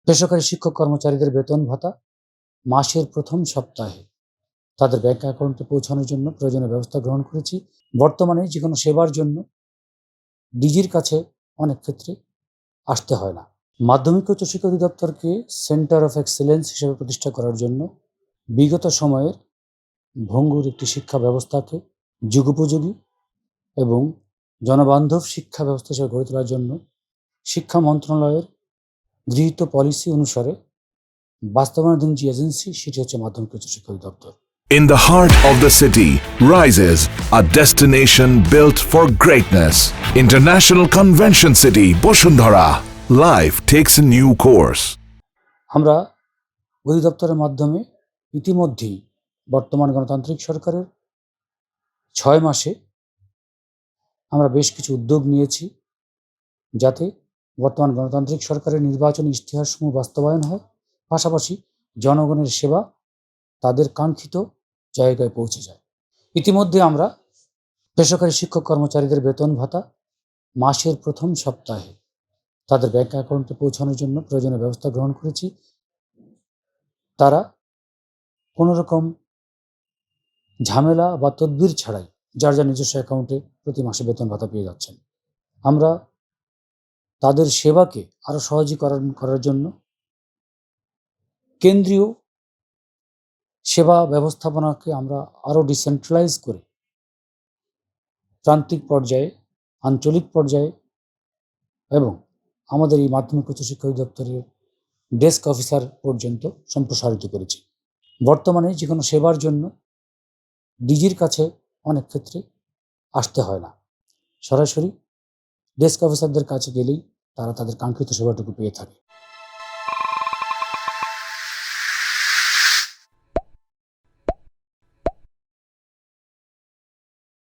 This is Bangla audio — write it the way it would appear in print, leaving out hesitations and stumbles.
বেসরকারি শিক্ষক কর্মচারীদের বেতন ভাতা মাসের প্রথম সপ্তাহে তাদের ব্যাংক অ্যাকাউন্টে পৌঁছানোর জন্য প্রয়োজনীয় ব্যবস্থা গ্রহণ করেছি। বর্তমানে যে কোনো সেবার জন্য ডিজির কাছে অনেক ক্ষেত্রে আসতে হয় না। মাধ্যমিক ও উচ্চ শিক্ষা অধিদপ্তরকে সেন্টার অফ এক্সেলেন্স হিসেবে প্রতিষ্ঠা করার জন্য বিগত সময়ের ভঙ্গুর একটি শিক্ষা ব্যবস্থাকে যুগোপযোগী এবং জনবান্ধব শিক্ষা ব্যবস্থা হিসেবে গড়ে তোলার জন্য শিক্ষা মন্ত্রণালয়ের গৃহীত পলিসি অনুসারে বাস্তবায়নাধীন যে এজেন্সি সেটি হচ্ছে মাধ্যমিক উচ্চ শিক্ষা অধিদপ্তর। In the heart of the city rises a destination built for greatness. International Convention City, Bosundhara. Life takes a new course. আমরা অধিদপ্তরের মাধ্যমে ইতিমধ্যেই বর্তমান গণতান্ত্রিক সরকারের 6 মাসে আমরা বেশ কিছু উদ্যোগ নিয়েছি যাতে বর্তমান গণতান্ত্রিক সরকারের নির্বাচনী ইশতেহারসমূহ বাস্তবায়ন হয়, পাশাপাশি জনগণের সেবা তাদের কাঙ্ক্ষিত জায়গায় পৌঁছে যায়। ইতিমধ্যে আমরা বেসরকারি শিক্ষক কর্মচারীদের বেতন ভাতা মাসের প্রথম সপ্তাহে তাদের ব্যাংক অ্যাকাউন্টে পৌঁছানোর জন্য প্রয়োজনীয় ব্যবস্থা গ্রহণ করেছি। তারা কোনো রকম ঝামেলা বা তদবির ছাড়াই যার যার নিজস্ব অ্যাকাউন্টে প্রতি মাসে বেতন ভাতা পেয়ে যাচ্ছেন। আমরা তাদের সেবাকে আরও সহজীকরণ করার জন্য কেন্দ্রীয় সেবা ব্যবস্থাপনাকে আমরা আরও ডিসেন্ট্রালাইজ করে প্রান্তিক পর্যায়ে, আঞ্চলিক পর্যায়ে এবং আমাদের এই মাধ্যমিক উচ্চশিক্ষা অধিদপ্তরের ডেস্ক অফিসার পর্যন্ত সম্প্রসারিত করেছি। বর্তমানে যে কোনো সেবার জন্য ডিজির কাছে অনেক ক্ষেত্রে আসতে হয় না, সরাসরি ডেস্ক অফিসারদের কাছে গেলেই তারা তাদের কাঙ্ক্ষিত সেবাটুকু পেয়ে থাকে।